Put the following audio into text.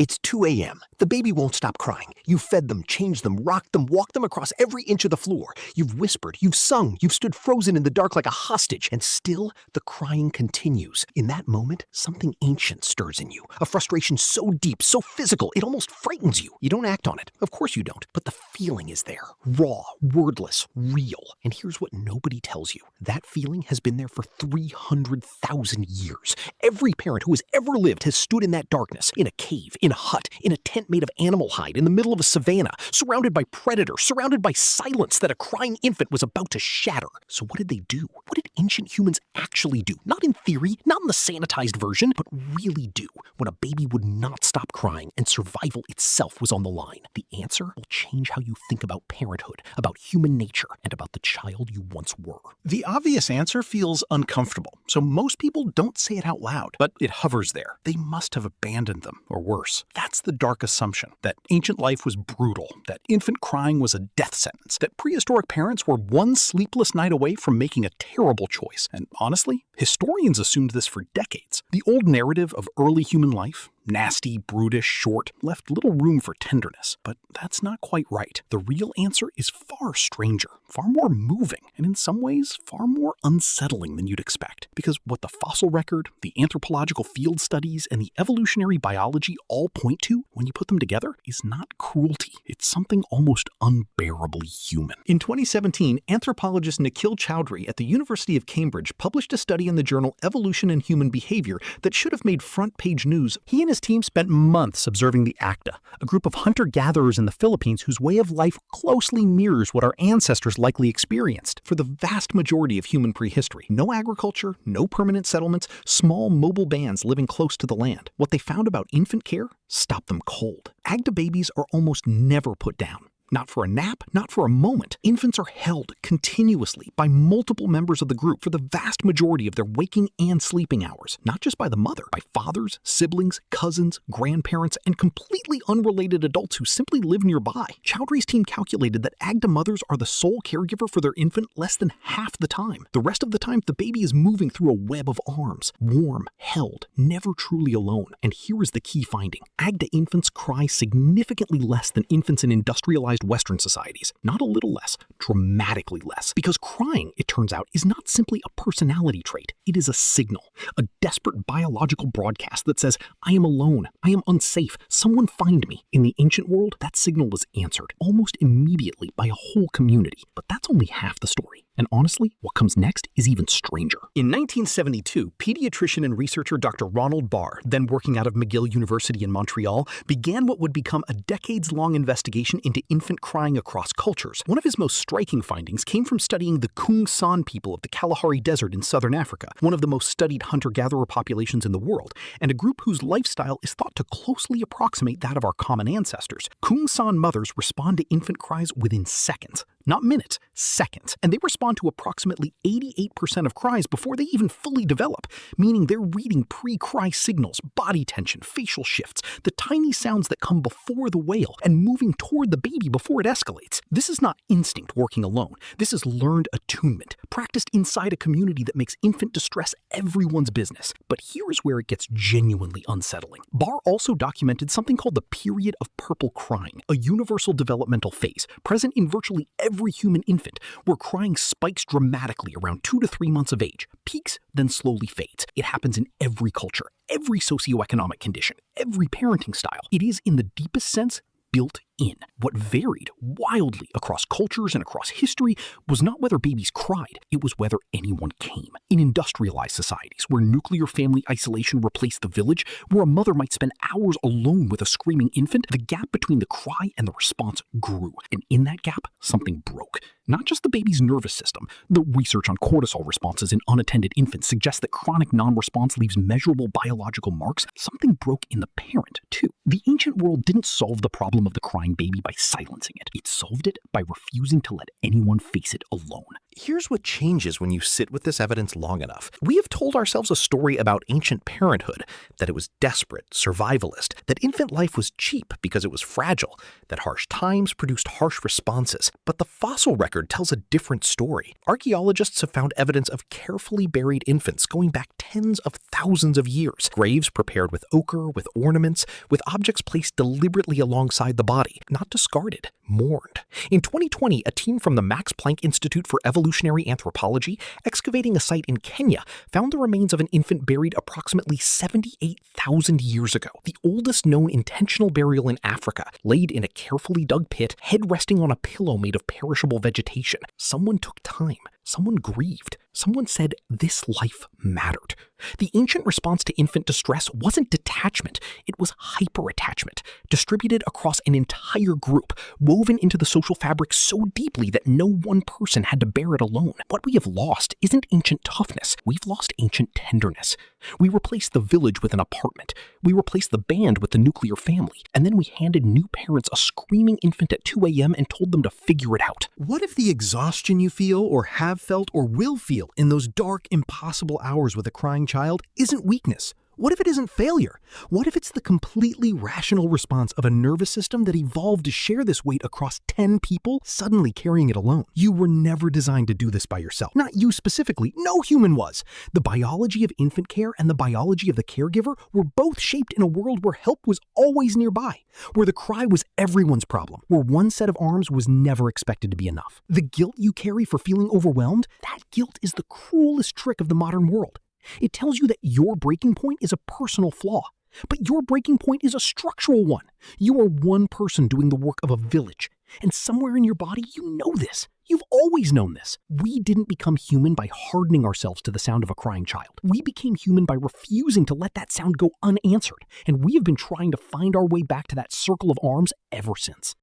It's 2 a.m. The baby won't stop crying. You've fed them, changed them, rocked them, walked them across every inch of the floor. You've whispered, you've sung, you've stood frozen in the dark like a hostage, and still the crying continues. In that moment, something ancient stirs in you. A frustration so deep, so physical, it almost frightens you. You don't act on it. Of course you don't. But the feeling is there. Raw, wordless, real. And here's what nobody tells you. That feeling has been there for 300,000 years. Every parent who has ever lived has stood in that darkness, in a cave, in a hut, in a tent made of animal hide, in the middle of a savanna, surrounded by predators, surrounded by silence that a crying infant was about to shatter. So what did they do? What did ancient humans actually do? Not in theory, not in the sanitized version, but really do when a baby would not stop crying and survival itself was on the line. The answer will change how you think about parenthood, about human nature, and about the child you once were. The obvious answer feels uncomfortable, so most people don't say it out loud, but it hovers there. They must have abandoned them, or worse. That's the dark assumption, that ancient life was brutal, that infant crying was a death sentence, that prehistoric parents were one sleepless night away from making a terrible choice. And honestly, historians assumed this for decades. The old narrative of early human life, nasty, brutish, short, left little room for tenderness. But that's not quite right. The real answer is far stranger, far more moving, and in some ways, far more unsettling than you'd expect. Because what the fossil record, the anthropological field studies, and the evolutionary biology all point to, when you put them together, is not cruelty. It's something almost unbearably human. In 2017, anthropologist Nikhil Chowdhury at the University of Cambridge published a study in the journal Evolution and Human Behavior that should have made front-page news. He and his team spent months observing the Acta, a group of hunter-gatherers in the Philippines whose way of life closely mirrors what our ancestors likely experienced for the vast majority of human prehistory. No agriculture, no permanent settlements, small mobile bands living close to the land. What they found about infant care stopped them cold. Agta babies are almost never put down. Not for a nap, not for a moment. Infants are held continuously by multiple members of the group for the vast majority of their waking and sleeping hours. Not just by the mother, by fathers, siblings, cousins, grandparents, and completely unrelated adults who simply live nearby. Chowdhury's team calculated that Agta mothers are the sole caregiver for their infant less than half the time. The rest of the time, the baby is moving through a web of arms, warm, held, never truly alone. And here is the key finding. Agta infants cry significantly less than infants in industrialized Western societies. Not a little less, dramatically less. Because crying, it turns out, is not simply a personality trait. It is a signal, a desperate biological broadcast that says, I am alone, I am unsafe, someone find me. In the ancient world, that signal was answered almost immediately by a whole community. But that's only half the story. And honestly, what comes next is even stranger. In 1972, pediatrician and researcher Dr. Ronald Barr, then working out of McGill University in Montreal, began what would become a decades-long investigation into infant crying across cultures. One of his most striking findings came from studying the Kung San people of the Kalahari Desert in southern Africa, one of the most studied hunter-gatherer populations in the world, and a group whose lifestyle is thought to closely approximate that of our common ancestors. Kung San mothers respond to infant cries within seconds. Not minutes, seconds. And they respond to approximately 88% of cries before they even fully develop, meaning they're reading pre-cry signals, body tension, facial shifts, the tiny sounds that come before the wail, and moving toward the baby before it escalates. This is not instinct working alone. This is learned attunement, practiced inside a community that makes infant distress everyone's business. But here's where it gets genuinely unsettling. Barr also documented something called the period of purple crying, a universal developmental phase present in virtually every human infant, where crying spikes dramatically around 2 to 3 months of age, peaks, then slowly fades. It happens in every culture, every socioeconomic condition, every parenting style. It is, in the deepest sense, built in. What varied wildly across cultures and across history was not whether babies cried, it was whether anyone came. In industrialized societies, where nuclear family isolation replaced the village, where a mother might spend hours alone with a screaming infant, the gap between the cry and the response grew. And in that gap, something broke. Not just the baby's nervous system. The research on cortisol responses in unattended infants suggests that chronic non-response leaves measurable biological marks. Something broke in the parent, too. The ancient world didn't solve the problem of the crying baby by silencing it. It solved it by refusing to let anyone face it alone. Here's what changes when you sit with this evidence long enough. We have told ourselves a story about ancient parenthood, that it was desperate, survivalist, that infant life was cheap because it was fragile, that harsh times produced harsh responses. But the fossil record tells a different story. Archaeologists have found evidence of carefully buried infants going back tens of thousands of years. Graves prepared with ochre, with ornaments, with objects placed deliberately alongside the body, not discarded, mourned. In 2020, a team from the Max Planck Institute for Evolutionary Anthropology, excavating a site in Kenya, found the remains of an infant buried approximately 78,000 years ago. The oldest known intentional burial in Africa, laid in a carefully dug pit, head resting on a pillow made of perishable vegetation. Someone took time. Someone grieved. Someone said this life mattered. The ancient response to infant distress wasn't detachment, it was hyperattachment, distributed across an entire group, woven into the social fabric so deeply that no one person had to bear it alone. What we have lost isn't ancient toughness, we've lost ancient tenderness. We replaced the village with an apartment. We replaced the band with the nuclear family. And then we handed new parents a screaming infant at 2 a.m. and told them to figure it out. What if the exhaustion you feel or have felt or will feel in those dark, impossible hours with a crying child isn't weakness? What if it isn't failure? What if it's the completely rational response of a nervous system that evolved to share this weight across 10 people, suddenly carrying it alone? You were never designed to do this by yourself. Not you specifically. No human was. The biology of infant care and the biology of the caregiver were both shaped in a world where help was always nearby, where the cry was everyone's problem, where one set of arms was never expected to be enough. The guilt you carry for feeling overwhelmed, that guilt is the cruelest trick of the modern world. It tells you that your breaking point is a personal flaw, but your breaking point is a structural one. You are one person doing the work of a village, and somewhere in your body you know this. You've always known this. We didn't become human by hardening ourselves to the sound of a crying child. We became human by refusing to let that sound go unanswered, and we have been trying to find our way back to that circle of arms ever since.